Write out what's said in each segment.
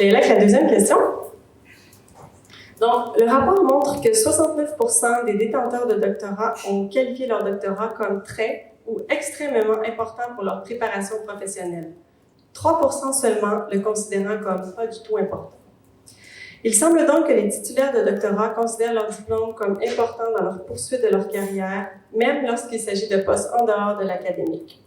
vais y aller avec la deuxième question. Donc, le rapport montre que 69% des détenteurs de doctorat ont qualifié leur doctorat comme très ou extrêmement important pour leur préparation professionnelle. 3% seulement le considérant comme pas du tout important. Il semble donc que les titulaires de doctorat considèrent leur diplôme comme important dans leur poursuite de leur carrière, même lorsqu'il s'agit de postes en dehors de l'académique.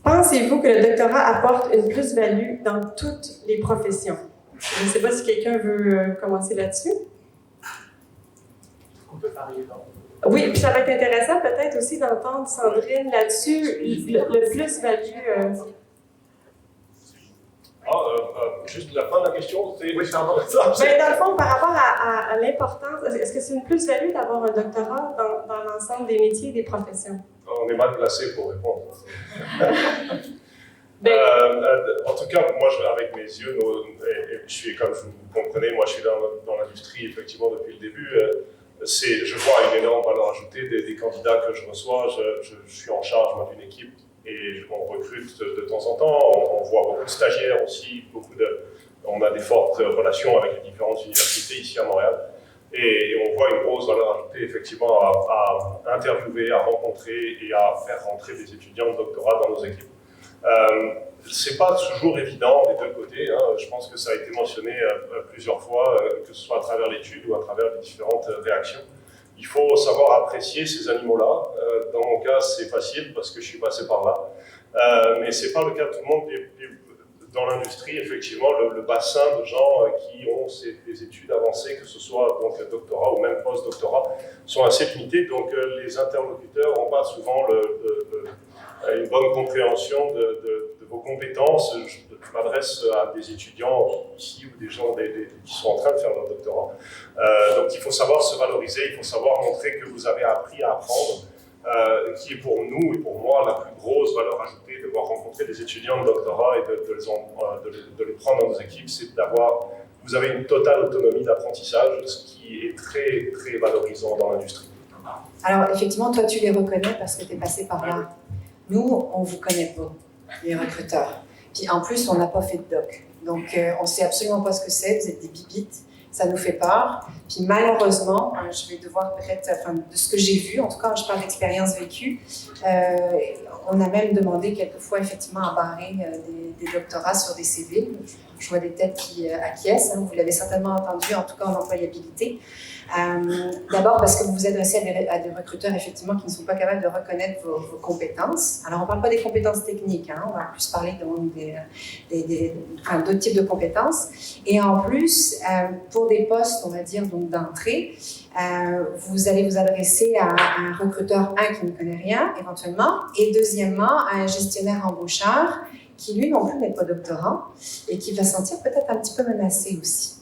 Pensez-vous que le doctorat apporte une plus-value dans toutes les professions? Je ne sais pas si quelqu'un veut commencer là-dessus. On peut parler dans. Oui, puis ça va être intéressant peut-être aussi d'entendre Sandrine là-dessus, le plus-value. Juste la fin de la question, c'est... Oui, pardon. Ben, dans le fond, par rapport à l'importance, est-ce que c'est une plus-value d'avoir un doctorat dans l'ensemble des métiers et des professions? On est mal placé pour répondre. En tout cas, moi, avec mes yeux, et je suis, comme vous comprenez, moi je suis dans l'industrie effectivement depuis le début. Je vois une énorme valeur ajoutée des candidats que je reçois. Je suis en charge d'une équipe et on recrute de temps en temps. On voit beaucoup de stagiaires aussi, on a des fortes relations avec les différentes universités ici à Montréal. Et on voit une grosse valeur ajoutée effectivement à interviewer, à rencontrer et à faire rentrer des étudiants de doctorat dans nos équipes. C'est pas toujours évident des deux côtés, hein. Je pense que ça a été mentionné plusieurs fois, que ce soit à travers l'étude ou à travers les différentes réactions. Il faut savoir apprécier ces animaux-là. Dans mon cas, c'est facile parce que je suis passé par là. Mais c'est pas le cas de tout le monde. Dans l'industrie, effectivement, le bassin de gens qui ont des études avancées, que ce soit donc doctorat ou même post-doctorat, sont assez limités. Donc les interlocuteurs n'ont pas souvent une bonne compréhension de vos compétences. Je m'adresse à des étudiants ici ou des gens qui sont en train de faire leur doctorat. Donc il faut savoir se valoriser, il faut savoir montrer que vous avez appris à apprendre, qui est pour nous et pour moi la plus grosse valeur ajoutée de voir rencontrer des étudiants de doctorat et de les prendre dans nos équipes, c'est vous avez une totale autonomie d'apprentissage, ce qui est très, très valorisant dans l'industrie. Alors effectivement, toi tu les reconnais parce que tu es passé par là. Nous, on ne vous connaît pas, les recruteurs. Puis en plus, on n'a pas fait de doc. Donc on ne sait absolument pas ce que c'est, vous êtes des bibites. Ça nous fait peur. Puis malheureusement, je vais devoir peut-être, de ce que j'ai vu, en tout cas, je parle d'expérience vécue, on a même demandé quelquefois effectivement à barrer des doctorats sur des CV. Je vois des têtes qui acquiescent, hein, vous l'avez certainement entendu, en tout cas en employabilité. D'abord parce que vous vous adressez à des recruteurs effectivement qui ne sont pas capables de reconnaître vos compétences. Alors on ne parle pas des compétences techniques, hein, on va plus parler d'autres types de compétences. Et en plus, pour des postes, on va dire donc d'entrée, vous allez vous adresser à un recruteur, qui ne connaît rien éventuellement, et deuxièmement à un gestionnaire embaucheur qui lui non plus n'est pas doctorant et qui va se sentir peut-être un petit peu menacé aussi.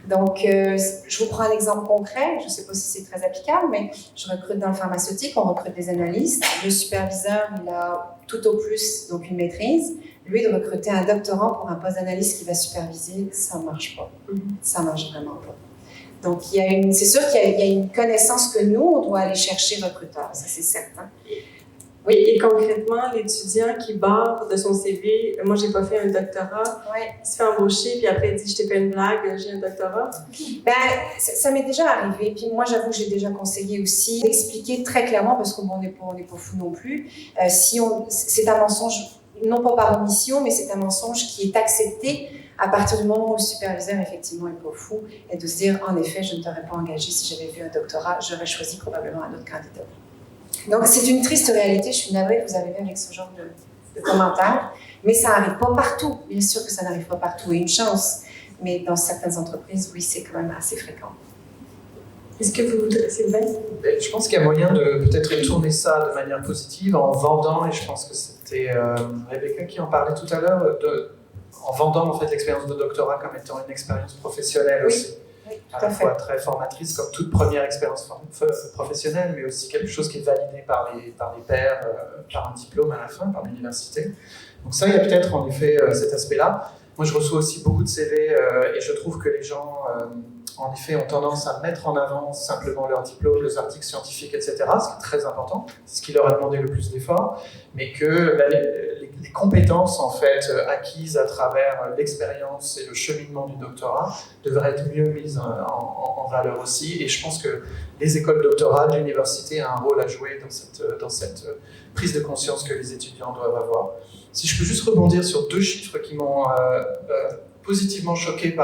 Donc, je vous prends un exemple concret, je ne sais pas si c'est très applicable, mais je recrute dans le pharmaceutique, on recrute des analystes. Le superviseur, il a tout au plus donc une maîtrise. Lui, de recruter un doctorant pour un poste d'analyste qui va superviser, ça ne marche pas. Ça ne marche vraiment pas. Donc, c'est sûr qu'il y a une connaissance que nous, on doit aller chercher recruteur, ça c'est certain. Oui, et concrètement, l'étudiant qui barre de son CV, moi j'ai pas fait un doctorat, il se fait embaucher, puis après il dit je t'ai fait une blague, j'ai un doctorat. Ben, ça m'est déjà arrivé, puis moi j'avoue que j'ai déjà conseillé aussi d'expliquer très clairement, parce qu'on n'est pas fou non plus, c'est un mensonge, non pas par omission, mais c'est un mensonge qui est accepté à partir du moment où le superviseur effectivement est pas fou, et de se dire en effet je ne t'aurais pas engagé si j'avais vu un doctorat, j'aurais choisi probablement un autre candidat. Donc, c'est une triste réalité. Je suis navrée que vous arrivez avec ce genre de commentaires. Mais ça n'arrive pas partout. Bien sûr que ça n'arrive pas partout. Et une chance. Mais dans certaines entreprises, oui, c'est quand même assez fréquent. Est-ce que vous voudrez, Sylvain? Je pense qu'il y a moyen de peut-être tourner ça de manière positive en vendant, et je pense que c'était Rebecca qui en parlait tout à l'heure, en vendant en fait l'expérience de doctorat comme étant une expérience professionnelle aussi. Oui, à la fois très formatrice comme toute première expérience professionnelle, mais aussi quelque chose qui est validé par les pairs, par un diplôme à la fin, par l'université. Donc ça, il y a peut-être en effet cet aspect-là. Moi, je reçois aussi beaucoup de CV et je trouve que les gens, en effet, ont tendance à mettre en avant simplement leur diplôme, leurs articles scientifiques, etc., ce qui est très important, c'est ce qui leur a demandé le plus d'efforts, mais que les compétences en fait acquises à travers l'expérience et le cheminement du doctorat devraient être mieux mises en valeur aussi. Et je pense que les écoles doctorales, l'université a un rôle à jouer dans cette prise de conscience que les étudiants doivent avoir. Si je peux juste rebondir sur 2 chiffres qui m'ont positivement choqué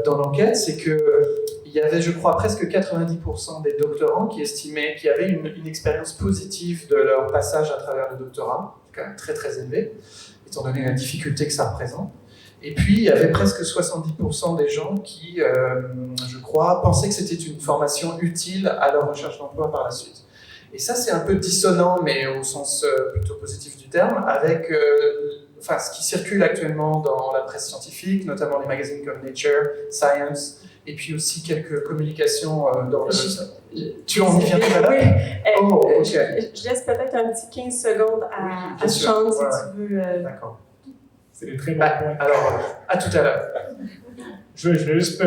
dans l'enquête, c'est qu'il y avait, je crois, presque 90% des doctorants qui estimaient qu'il y avait une expérience positive de leur passage à travers le doctorat, quand même très très élevé, étant donné la difficulté que ça représente. Et puis, il y avait presque 70% des gens qui, je crois, pensaient que c'était une formation utile à leur recherche d'emploi par la suite. Et ça, c'est un peu dissonant, mais au sens plutôt positif du terme, avec ce qui circule actuellement dans la presse scientifique, notamment les magazines comme Nature, Science, et puis aussi quelques communications dans le... Tu en y viens tout à l'heure? Oui. Je laisse peut-être un petit 15 secondes à Sean, si tu veux. D'accord. C'est des très bons points. Alors, à tout à l'heure. Je vais juste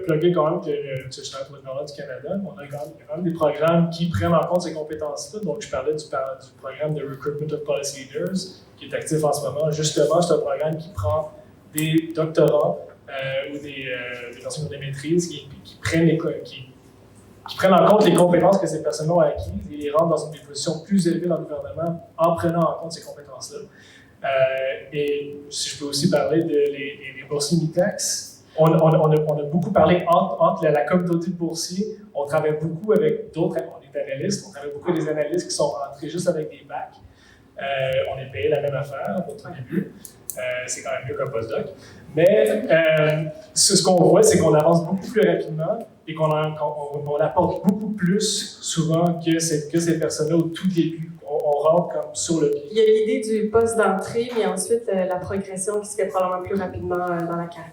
plugger quand même que je travaille pour le gouvernement du Canada. On a quand même des programmes qui prennent en compte ces compétences-là. Donc, je parlais du programme de Recruitment of Policy Leaders qui est actif en ce moment. Justement, c'est un programme qui prend des doctorants ou des personnes qui ont des maîtrises qui prennent en compte les compétences que ces personnes ont acquises et les rendent dans une position plus élevée dans le gouvernement en prenant en compte ces compétences-là. Et si je peux aussi parler des boursiers Mitax. On a beaucoup parlé entre la communauté de boursiers. On travaille beaucoup avec d'autres, on est analystes, on travaille beaucoup avec des analystes qui sont rentrés juste avec des bacs. On est payé la même affaire au début. C'est quand même mieux qu'un postdoc. Mais ce qu'on voit, c'est qu'on avance beaucoup plus rapidement et qu'on apporte beaucoup plus souvent que ces personnes-là au tout début. On rentre comme sur le pied. Il y a l'idée du poste d'entrée, mais ensuite la progression qui se fait probablement plus rapidement dans la carrière.